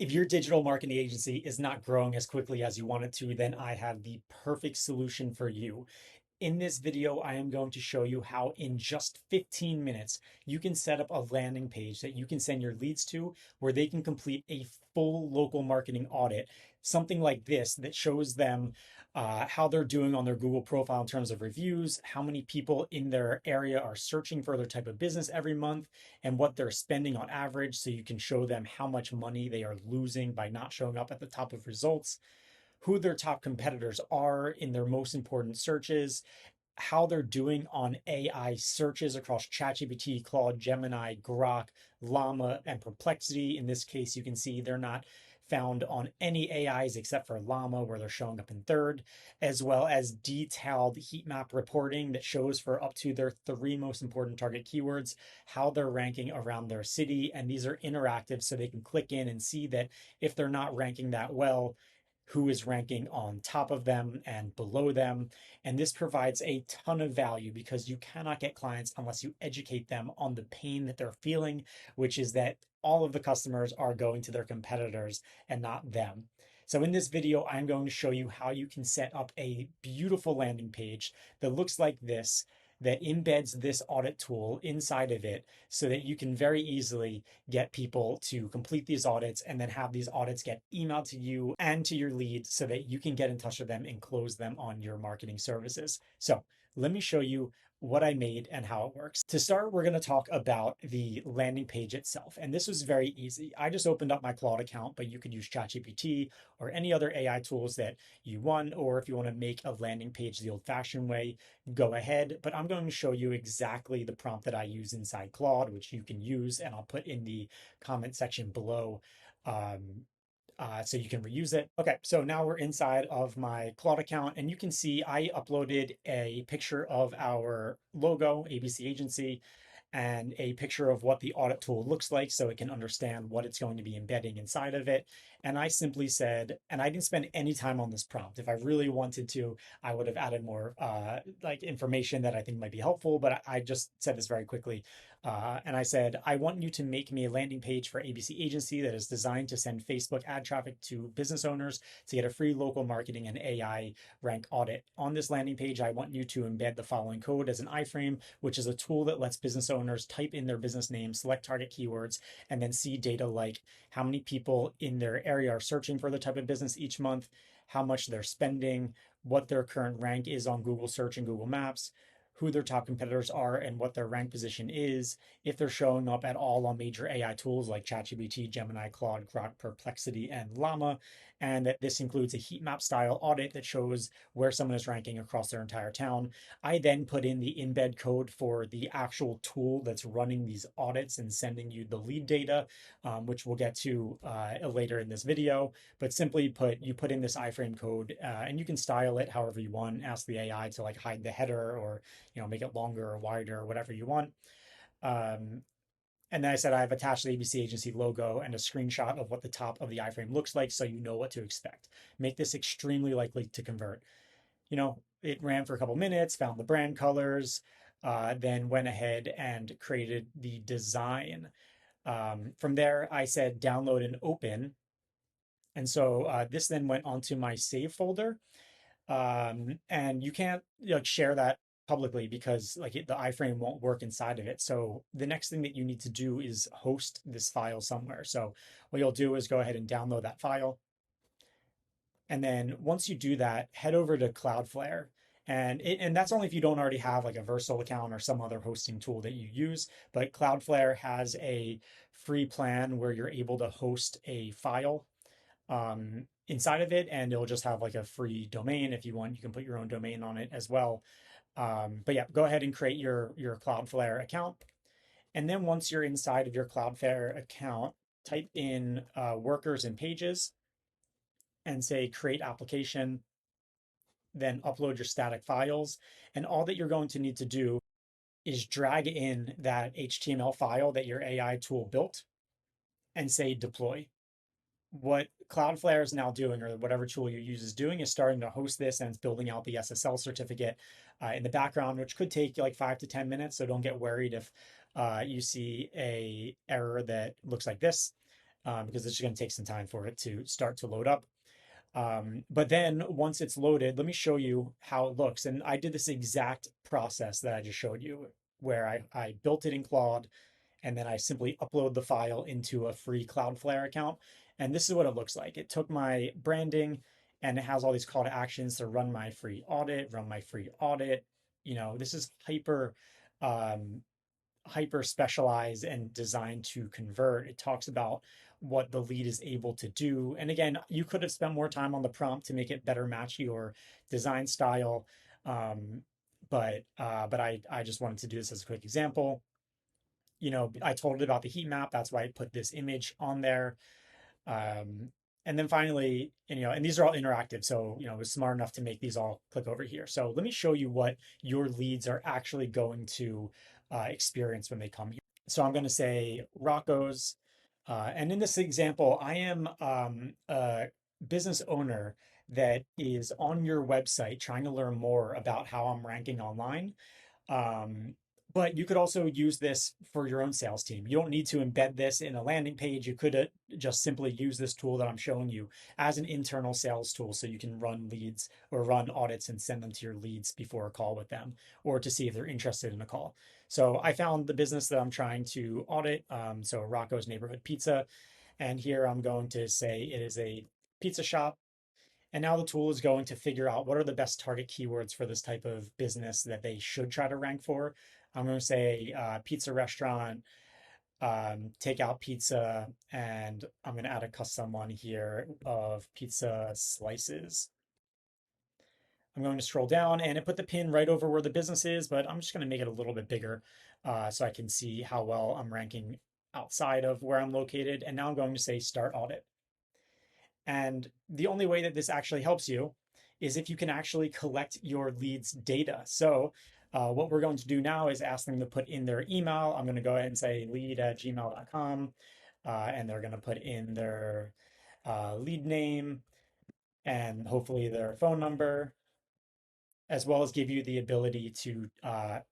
If your digital marketing agency is not growing as quickly as you want it to, then I have the perfect solution for you. In this video, I am going to show you how in just 15 minutes, you can set up a landing page that you can send your leads to where they can complete a full local marketing audit. Something like this that shows them how they're doing on their Google profile in terms of reviews, how many people in their area are searching for their type of business every month, and what they're spending on average. So you can show them how much money they are losing by not showing up at the top of results, who their top competitors are in their most important searches, how they're doing on AI searches across ChatGPT, Claude, Gemini, Grok, Llama, and Perplexity. In this case, you can see they're not found on any AIs except for Llama, where they're showing up in third, as well as detailed heat map reporting that shows for up to their three most important target keywords, how they're ranking around their city. And these are interactive, so they can click in and see that if they're not ranking that well, who is ranking on top of them and below them. And this provides a ton of value because you cannot get clients unless you educate them on the pain that they're feeling, which is that all of the customers are going to their competitors and not them. So in this video, I'm going to show you how you can set up a beautiful landing page that looks like this, that embeds this audit tool inside of it so that you can very easily get people to complete these audits and then have these audits get emailed to you and to your lead so that you can get in touch with them and close them on your marketing services. So let me show you what I made and how it works. To start, we're going to talk about the landing page itself. And this was very easy. I just opened up my Claude account, but you could use ChatGPT or any other AI tools that you want. Or if you want to make a landing page the old fashioned way, go ahead. But I'm going to show you exactly the prompt that I use inside Claude, which you can use, and I'll put in the comment section below. So you can reuse it. Okay, so now we're inside of my Claude account, and you can see I uploaded a picture of our logo, ABC Agency, and a picture of what the audit tool looks like so it can understand what it's going to be embedding inside of it. And I simply said, and I didn't spend any time on this prompt. If I really wanted to, I would have added more like information that I think might be helpful, but I just said this very quickly. And I said, I want you to make me a landing page for ABC Agency that is designed to send Facebook ad traffic to business owners to get a free local marketing and AI rank audit. On this landing page, I want you to embed the following code as an iframe, which is a tool that lets business owners type in their business name, select target keywords, and then see data like how many people in their area are searching for the type of business each month, how much they're spending, what their current rank is on Google search and Google Maps, who their top competitors are and what their rank position is, if they're showing up at all on major AI tools like ChatGPT, Gemini, Claude, Grok, Perplexity, and Llama, and that this includes a heat map style audit that shows where someone is ranking across their entire town. I then put in the embed code for the actual tool that's running these audits and sending you the lead data, which we'll get to later in this video. But simply put, you put in this iframe code and you can style it however you want. Ask the AI to like hide the header or make it longer or wider or whatever you want. Um, and then I said I've attached the ABC Agency logo and a screenshot of what the top of the iframe looks like so you know what to expect. Make this extremely likely to convert. It ran for a couple minutes, found the brand colors, then went ahead and created the design. From there, I said download and open. And so this then went onto my save folder. And you can't share that publicly because the iframe won't work inside of it. So the next thing that you need to do is host this file somewhere. So what you'll do is go ahead and download that file. And then once you do that, head over to Cloudflare. And that's only if you don't already have like a Versal account or some other hosting tool that you use. But Cloudflare has a free plan where you're able to host a file inside of it, and it'll just have like a free domain. If you want, you can put your own domain on it as well. But yeah, go ahead and create your Cloudflare account. And then once you're inside of your Cloudflare account, type in workers and pages and say create application, then upload your static files. And all that you're going to need to do is drag in that HTML file that your AI tool built and say deploy. What Cloudflare is now doing, or whatever tool you use is doing, is starting to host this, and it's building out the SSL certificate in the background, which could take like 5 to 10 minutes. So don't get worried if you see a error that looks like this. because it's just going to take some time for it to start to load up. But then once it's loaded, let me show you how it looks. And I did this exact process that I just showed you, where I built it in Claude, and then I simply upload the file into a free Cloudflare account. And this is what it looks like. It took my branding and it has all these call to actions to run my free audit, run my free audit. This is um, hyper specialized and designed to convert. It talks about what the lead is able to do. And again, you could have spent more time on the prompt to make it better match your design style. Um, but I just wanted to do this as a quick example. I told it about the heat map. That's why I put this image on there. Um, and then finally, and these are all interactive. So, it was smart enough to make these all click over here. So let me show you what your leads are actually going to experience when they come here. So I'm going to say Rocco's. And in this example, I am a business owner that is on your website trying to learn more about how I'm ranking online. Um, but you could also use this for your own sales team. You don't need to embed this in a landing page. You could just simply use this tool that I'm showing you as an internal sales tool so you can run leads or run audits and send them to your leads before a call with them or to see if they're interested in a call. So I found the business that I'm trying to audit. So Rocco's Neighborhood Pizza. And here I'm going to say it is a pizza shop, and now the tool is going to figure out what are the best target keywords for this type of business that they should try to rank for. I'm going to say pizza restaurant, takeout pizza, and I'm going to add a custom one here of pizza slices. I'm going to scroll down and it put the pin right over where the business is, but I'm just going to make it a little bit bigger so I can see how well I'm ranking outside of where I'm located. And now I'm going to say start audit. And the only way that this actually helps you is if you can actually collect your leads data. So what we're going to do now is ask them to put in their email. I'm going to go ahead and say lead@gmail.com. And they're going to put in their lead name and hopefully their phone number, as well as give you the ability to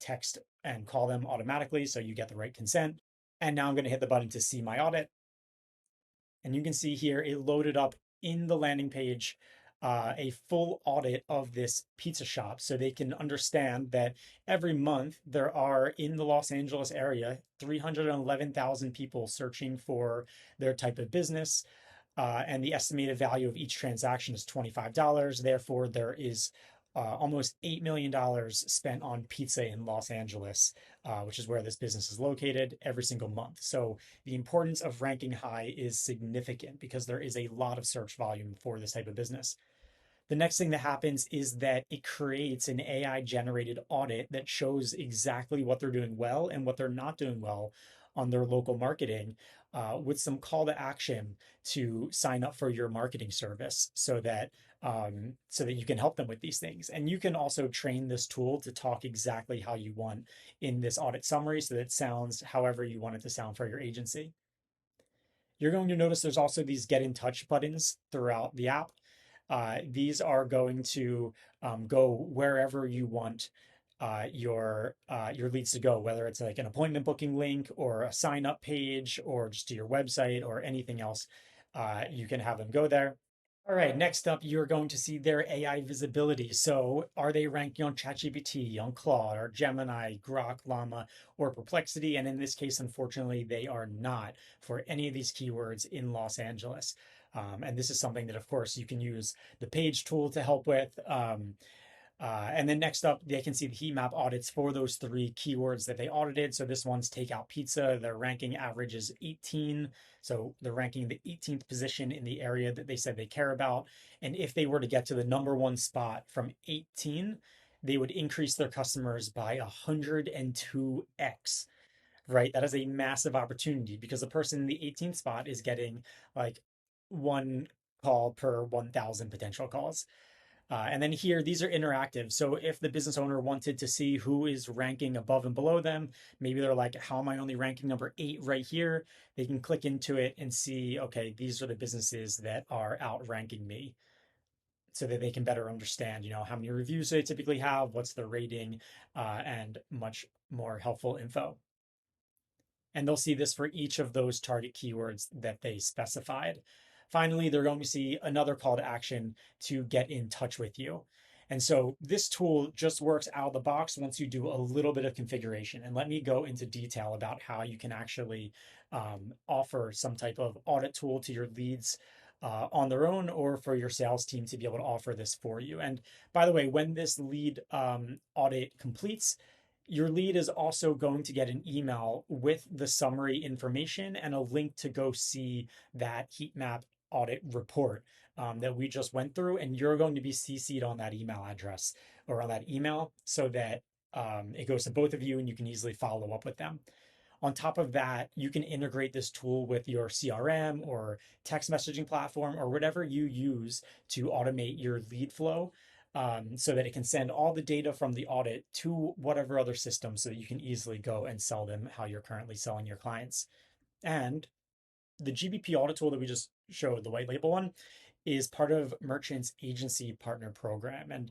text and call them automatically so you get the right consent. And now I'm going to hit the button to see my audit. And you can see here it loaded up in the landing page a full audit of this pizza shop so they can understand that every month there are in the Los Angeles area 311,000 people searching for their type of business. And the estimated value of each transaction is $25. Therefore, there is almost $8 million spent on pizza in Los Angeles, which is where this business is located every single month. So the importance of ranking high is significant because there is a lot of search volume for this type of business. The next thing that happens is that it creates an AI generated audit that shows exactly what they're doing well and what they're not doing well on their local marketing, with some call to action to sign up for your marketing service so that you can help them with these things. And you can also train this tool to talk exactly how you want in this audit summary so that it sounds however you want it to sound for your agency. You're going to notice there's also these get in touch buttons throughout the app. These are going to go wherever you want your leads to go, whether it's like an appointment booking link or a sign up page or just to your website or anything else. You can have them go there. All right, next up, you're going to see their AI visibility. So, are they ranking on ChatGPT, on Claude, or Gemini, Grok, Llama, or Perplexity? And in this case, unfortunately, they are not for any of these keywords in Los Angeles. And this is something that, of course, you can use the page tool to help with. And then next up, they can see the heat map audits for those three keywords that they audited. So this one's takeout pizza. Their ranking average is 18. So they're ranking the 18th position in the area that they said they care about. And if they were to get to the number one spot from 18, they would increase their customers by 102x, right? That is a massive opportunity because the person in the 18th spot is getting like one call per 1,000 potential calls. And then here, these are interactive. So if the business owner wanted to see who is ranking above and below them, maybe they're like, how am I only ranking number 8 right here? They can click into it and see, okay, these are the businesses that are outranking me so that they can better understand, how many reviews they typically have, what's their rating, and much more helpful info. And they'll see this for each of those target keywords that they specified. Finally, they're going to see another call to action to get in touch with you. And so this tool just works out of the box once you do a little bit of configuration. And let me go into detail about how you can actually offer some type of audit tool to your leads on their own, or for your sales team to be able to offer this for you. And by the way, when this lead audit completes, your lead is also going to get an email with the summary information and a link to go see that heat map audit report that we just went through. And you're going to be CC'd on that email address or on that email, so that it goes to both of you and you can easily follow up with them. On top of that, you can integrate this tool with your CRM or text messaging platform or whatever you use to automate your lead flow, so that it can send all the data from the audit to whatever other system, so that you can easily go and sell them how you're currently selling your clients. And the GBP audit tool that we just showed, the white label one, is part of Merchant's agency partner program. And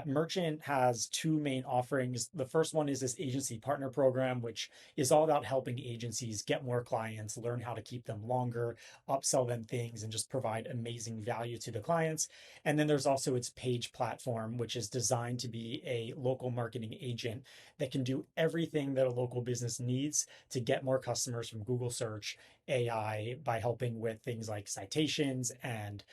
Merchant has two main offerings. The first one is this agency partner program, which is all about helping agencies get more clients, learn how to keep them longer, upsell them things, and just provide amazing value to the clients. And then there's also its page platform, which is designed to be a local marketing agent that can do everything that a local business needs to get more customers from Google search, AI, by helping with things like citations and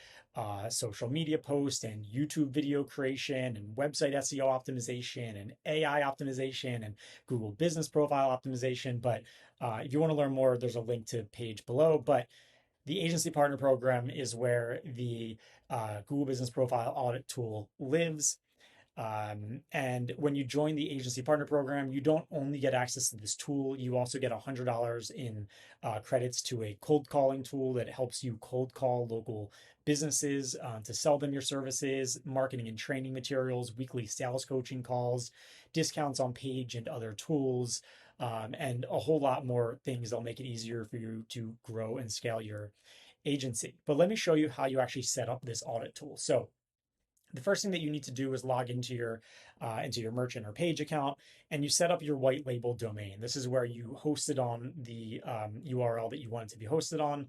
social media posts and YouTube video creation and website SEO optimization and AI optimization and Google business profile optimization. But if you want to learn more, there's a link to page below. But the agency partner program is where the Google business profile audit tool lives. And when you join the agency partner program, you don't only get access to this tool, you also get $100 in credits to a cold calling tool that helps you cold call local businesses to sell them your services, marketing and training materials, weekly sales coaching calls, discounts on page and other tools, and a whole lot more things that'll make it easier for you to grow and scale your agency. But let me show you how you actually set up this audit tool. So the first thing that you need to do is log into your merchant or page account, and you set up your white label domain. This is where you host it on the URL that you want it to be hosted on.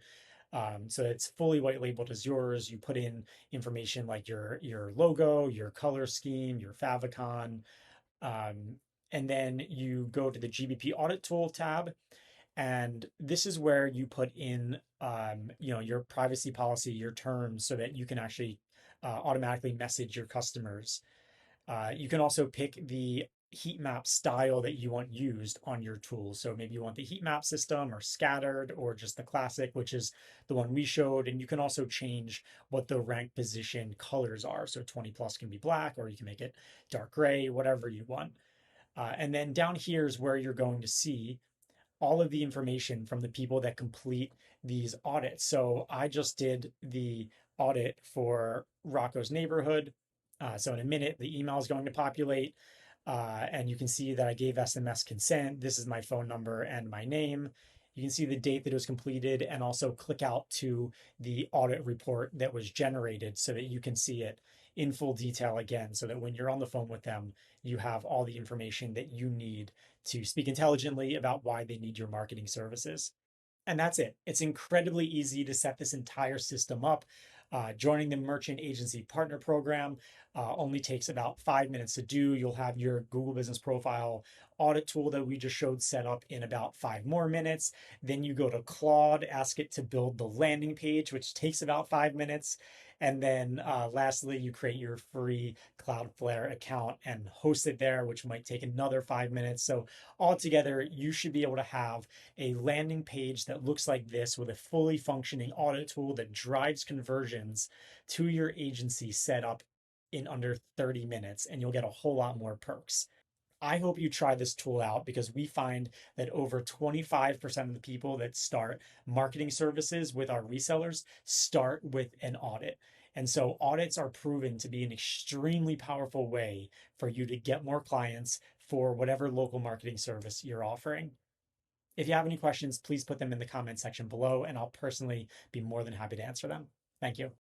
So it's fully white labeled as yours. You put in information like your logo, your color scheme, your favicon, and then you go to the GBP audit tool tab. And this is where you put in, your privacy policy, your terms, so that you can actually automatically message your customers. You can also pick the heat map style that you want used on your tool. So maybe you want the heat map system or scattered or just the classic, which is the one we showed. And you can also change what the rank position colors are. So 20 plus can be black, or you can make it dark gray, whatever you want. And then down here is where you're going to see all of the information from the people that complete these audits. So I just did the audit for Rocco's neighborhood. So in a minute, the email is going to populate. And you can see that I gave SMS consent. This is my phone number and my name. You can see the date that it was completed, and also click out to the audit report that was generated so that you can see it in full detail again, so that when you're on the phone with them, you have all the information that you need to speak intelligently about why they need your marketing services. And that's it. It's incredibly easy to set this entire system up. Joining the Merchant Agency Partner Program only takes about 5 minutes to do. You'll have your Google Business Profile audit tool that we just showed set up in about 5 more minutes. Then you go to Claude, ask it to build the landing page, which takes about 5 minutes. And then lastly, you create your free Cloudflare account and host it there, which might take another 5 minutes. So altogether, you should be able to have a landing page that looks like this, with a fully functioning audit tool that drives conversions to your agency, set up in under 30 minutes, and you'll get a whole lot more perks. I hope you try this tool out, because we find that over 25% of the people that start marketing services with our resellers start with an audit. And so audits are proven to be an extremely powerful way for you to get more clients for whatever local marketing service you're offering. If you have any questions, please put them in the comment section below, and I'll personally be more than happy to answer them. Thank you.